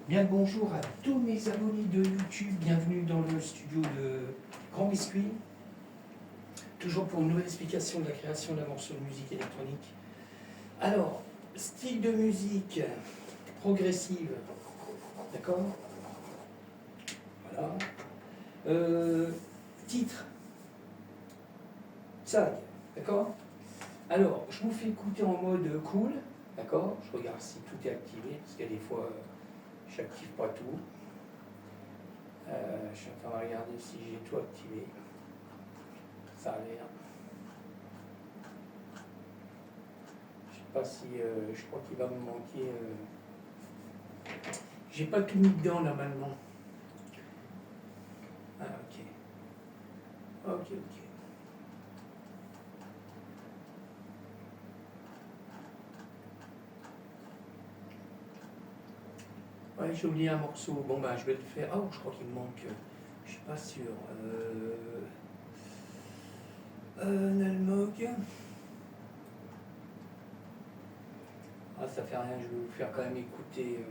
Bien le bonjour à tous mes abonnés de YouTube, bienvenue dans le studio de Grand Biscuit. Toujours pour une nouvelle explication de la création d'un morceau de musique électronique. Alors, style de musique progressive, d'accord? Voilà. Titre, tag, d'accord? Alors, je vous fais écouter en mode cool, d'accord? Je regarde si tout est activé, parce qu'il y a des fois, je n'active pas tout. Je suis en train de regarder si j'ai tout activé. Ça a l'air. Je sais pas si. Je crois qu'il va me manquer. J'ai pas tout mis dedans normalement. Ah, ok. Ok, ok. Ouais, j'ai oublié un morceau. Bon, bah, je vais le faire. Oh, je crois qu'il me manque. Je suis pas sûr. Nalmog. Ah, ça fait rien, je vais vous faire quand même écouter.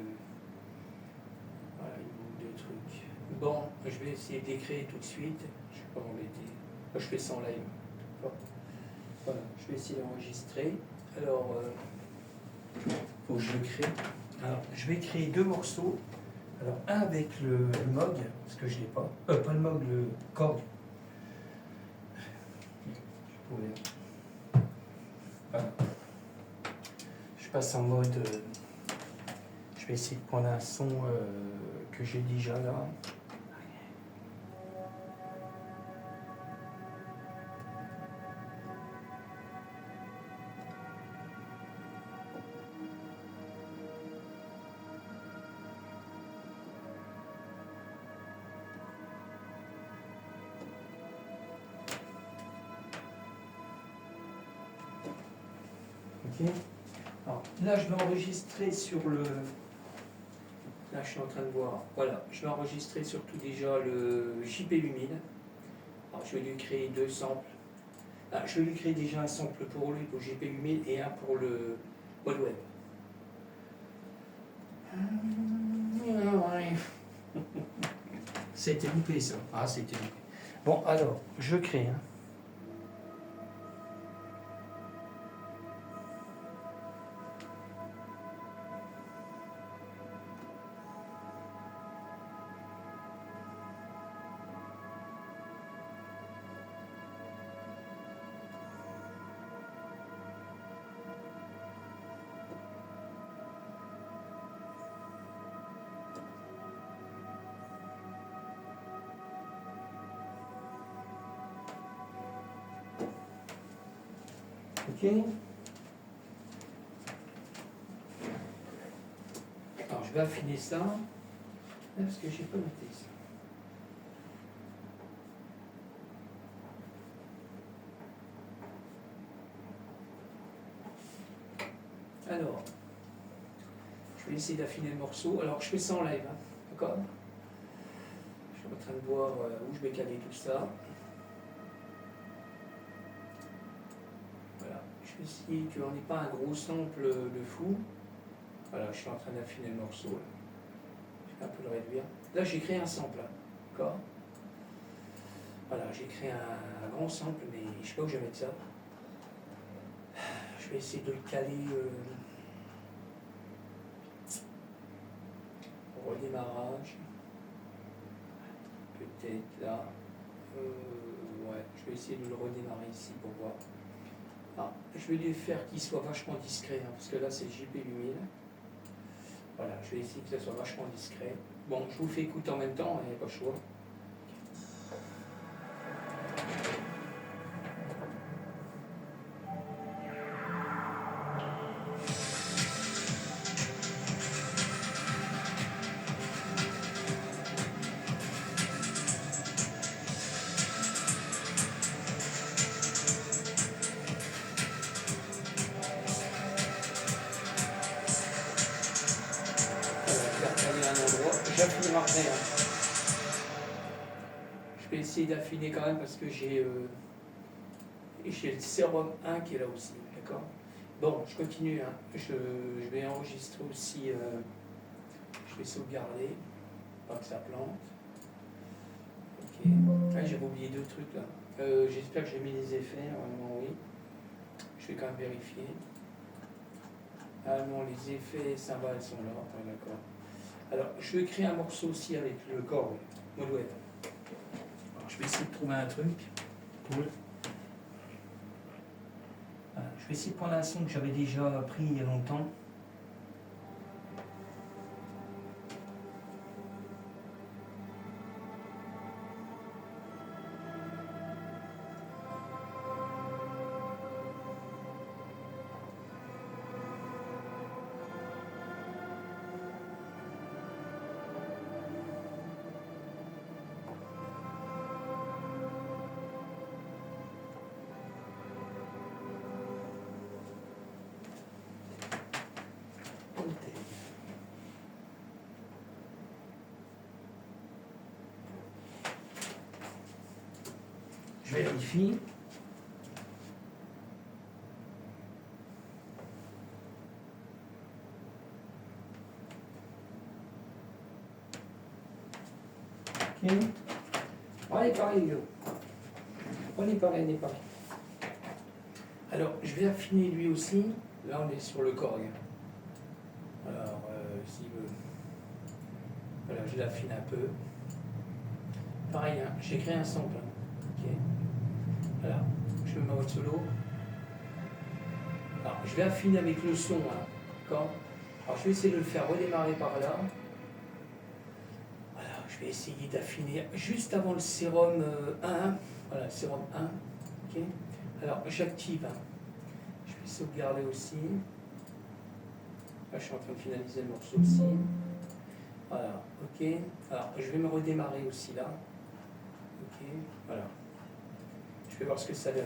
Voilà, il manque deux trucs. Bon, je vais essayer d'écrire tout de suite. Je vais pas m'embêter. Moi, je fais ça en live. Voilà, je vais essayer d'enregistrer. Alors, faut que je le crée. Alors, je vais créer deux morceaux. Alors, un avec le Moog, parce que je ne l'ai pas. Pas le Moog, le Korg. Je pourrais. Voilà. Je passe en mode. Je vais essayer de prendre un son que j'ai déjà là. Ok. Alors, là, je vais enregistrer sur le. Là, je suis en train de voir. Voilà, je vais enregistrer surtout déjà le JP8000. Alors, je vais lui créer deux samples. Ah, je vais lui créer déjà un sample pour lui, pour JP8000, et un pour le Web. C'était loupé ça. Ah, c'était loupé. Bon, alors, je crée. Ok. Alors, je vais affiner ça. Parce que j'ai pas noté ça. Alors, je vais essayer d'affiner le morceau. Alors, je fais ça en live, hein, d'accord? Je suis en train de voir où je vais caler tout ça. Voilà, je vais essayer qu'on n'ait pas un gros sample de fou. Voilà, je suis en train d'affiner le morceau. Là. Je vais un peu le réduire. Là, j'ai créé un sample, d'accord? Voilà, j'ai créé un grand sample, mais je ne sais pas où je vais mettre ça. Je vais essayer de le caler au redémarrage. Peut-être là. Ouais, je vais essayer de le redémarrer ici pour voir. Ah, je vais lui faire qu'il soit vachement discret, hein, parce que là c'est le JP8000. Voilà, je vais essayer que ça soit vachement discret. Bon, je vous fais écouter en même temps, il n'y a pas le choix. J'affine après. Hein. Je vais essayer d'affiner quand même parce que j'ai le sérum 1 qui est là aussi, d'accord? Bon, je continue. Hein. Je vais enregistrer aussi. Je vais sauvegarder, pas que ça plante. Ok. Ah, j'avais oublié deux trucs là. J'espère que j'ai mis les effets, normalement oui. Je vais quand même vérifier. Ah non, les effets cymbales sont là, ouais, d'accord. Alors, je vais créer un morceau aussi avec le corps, Moldweb. Alors, je vais essayer de trouver un truc. Cool. Voilà, je vais essayer de prendre un son que j'avais déjà pris il y a longtemps. Je vérifie. Ok. On est pareil, Lio. On est pareil. Alors, je vais affiner lui aussi. Là, on est sur le Korg. Alors, s'il veut. Voilà, je l'affine un peu. Pareil, hein, j'ai créé un sample. Ok. Voilà, je mets ma mode solo. Alors, je vais affiner avec le son. Hein. D'accord. Alors, je vais essayer de le faire redémarrer par là. Voilà, je vais essayer d'affiner juste avant le sérum 1. Voilà, sérum 1. Ok. Alors, j'active. Hein. Je vais sauvegarder aussi. Là, je suis en train de finaliser le morceau aussi. Voilà, ok. Alors, je vais me redémarrer aussi là. Ok, voilà. Je vais voir ce que ça donne.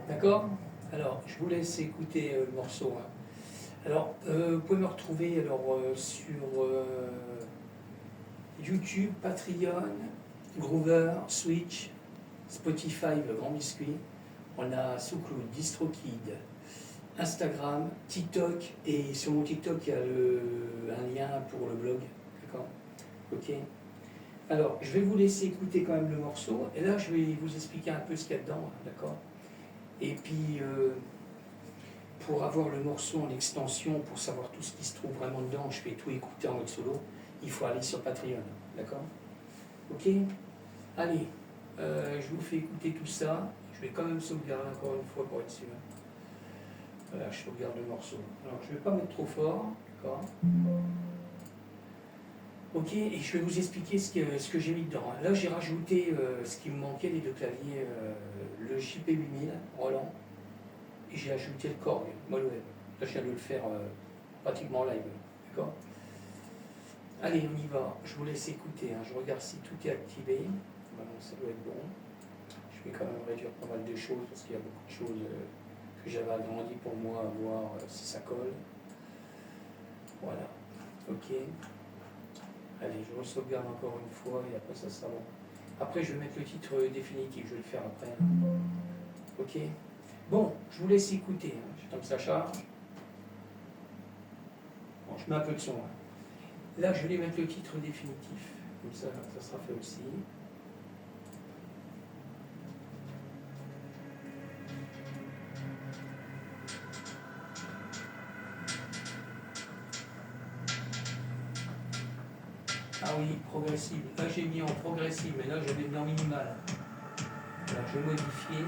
D'accord. Alors, je vous laisse écouter le morceau. Hein. Alors, vous pouvez me retrouver sur YouTube, Patreon, Groover, Switch, Spotify, le Grand Biscuit. On a SoundCloud, DistroKid, Instagram, TikTok, et sur mon TikTok, il y a un lien pour le blog. D'accord. Ok. Alors, je vais vous laisser écouter quand même le morceau, et là, je vais vous expliquer un peu ce qu'il y a dedans. D'accord. Et puis, pour avoir le morceau en extension, pour savoir tout ce qui se trouve vraiment dedans, je fais tout écouter en mode solo, il faut aller sur Patreon, d'accord? Ok? Allez, je vous fais écouter tout ça, je vais quand même sauvegarder encore une fois pour être sûr. Voilà, je sauvegarde le morceau. Alors, je ne vais pas mettre trop fort, d'accord? Ok, et je vais vous expliquer ce que j'ai mis dedans. Là, j'ai rajouté ce qui me manquait, les deux claviers, le JP8000 Roland, et j'ai ajouté le Korg, Moldweb. Là, je viens de le faire pratiquement live, d'accord? Allez, on y va. Je vous laisse écouter, hein. Je regarde si tout est activé. Bon, ça doit être bon. Je vais quand même réduire pas mal de choses, parce qu'il y a beaucoup de choses que j'avais agrandies pour moi, à voir si ça colle. Voilà, ok. Allez, je re-sauvegarde encore une fois et après ça sera bon. Après, je vais mettre le titre définitif, je vais le faire après. Ok. Bon, je vous laisse écouter, hein. Tant que ça charge. Bon, je mets un peu de son. Hein. Là, je vais mettre le titre définitif. Comme ça, ça sera fait aussi. Ah oui, progressive. Là, j'ai mis en progressive, mais là, je l'ai mis en minimal. Alors, je vais modifier.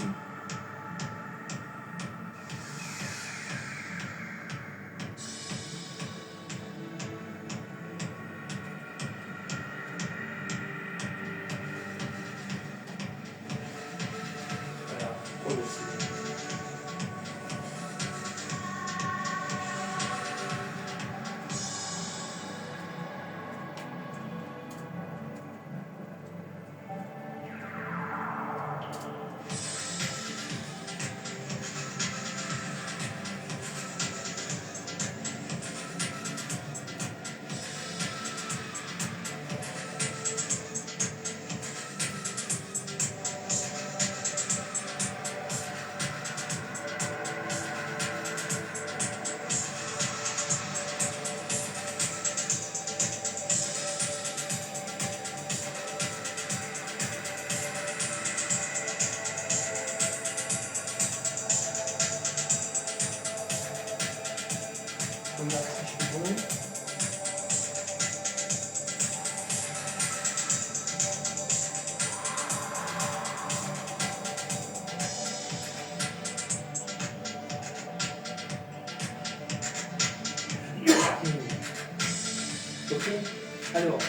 Alors,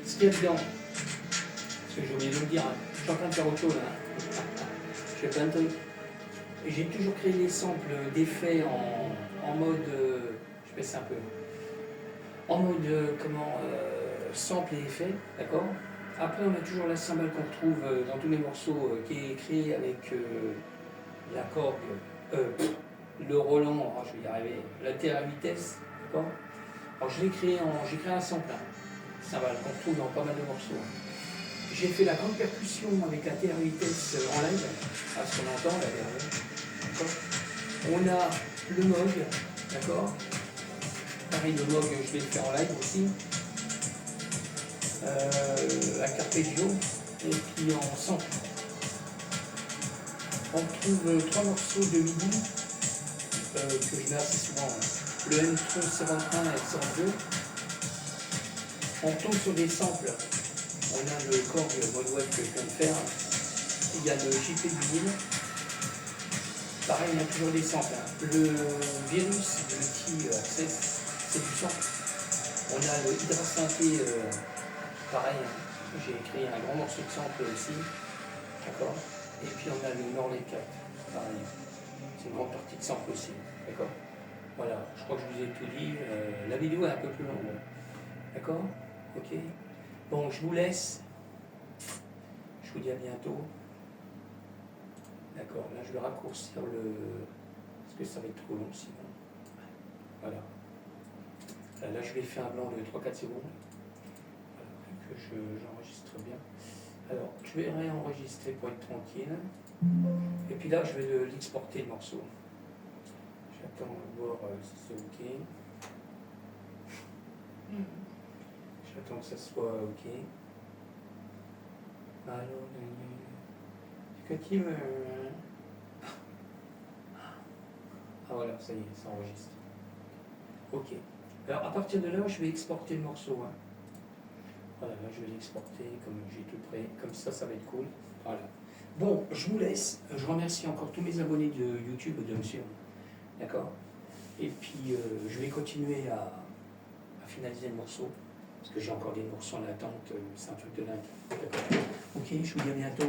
ce qu'il y a dedans, parce que j'ai oublié de vous le dire, hein, je suis en train de faire autre chose, hein. Je fais plein de trucs. Et j'ai toujours créé des samples d'effets en mode, je fais ça un peu, en mode, sample et effet, d'accord. Après, on a toujours la cymbale qu'on retrouve dans tous les morceaux, qui est créé avec la corde, le Roland, je vais y arriver, la terre à vitesse, d'accord. Alors j'ai créé un sample, hein, cymbale qu'on retrouve dans pas mal de morceaux. J'ai fait la grande percussion avec la terre à vitesse en live, à ce qu'on entend là derrière. D'accord. On a le Moog, d'accord. Pareil, le Moog, je vais le faire en live aussi. Arpeggio, et puis en sample. On trouve 3 morceaux de MIDI que je mets assez souvent, hein. Le M71 et le 102. On tombe sur des samples. On a le Korg mode web que je viens de faire. Il y a le JP du Nil. Pareil, on a toujours des samples, hein. Le virus de l'outil Access, c'est du sample. On a le Hydra Synthé, pareil, hein. J'ai créé un grand morceau de sample aussi. D'accord. Et puis on a le Norley 4, pareil. C'est une grande partie de sample aussi. D'accord. Voilà, je crois que je vous ai tout dit. La vidéo est un peu plus longue. D'accord. Ok. Bon, je vous laisse. Je vous dis à bientôt. D'accord, là je vais raccourcir le... parce que ça va être trop long sinon. Voilà. Là je vais faire un blanc de 3-4 secondes. Voilà, que j'enregistre bien. Alors, je vais réenregistrer pour être tranquille. Et puis là, je vais l'exporter le morceau. J'attends de voir si c'est OK. J'attends que ça soit OK. Alors, que me... Ah voilà, ça y est, ça enregistre. OK. Alors, à partir de là, je vais exporter le morceau, hein. Voilà, là, je vais l'exporter comme j'ai tout prêt. Comme ça va être cool. Voilà. Bon, je vous laisse. Je remercie encore tous mes abonnés de YouTube de monsieur. D'accord. Et puis, je vais continuer à finaliser le morceau. Parce que j'ai encore des morceaux en attente. C'est un truc de dingue. D'accord. Ok, je vous dis à bientôt.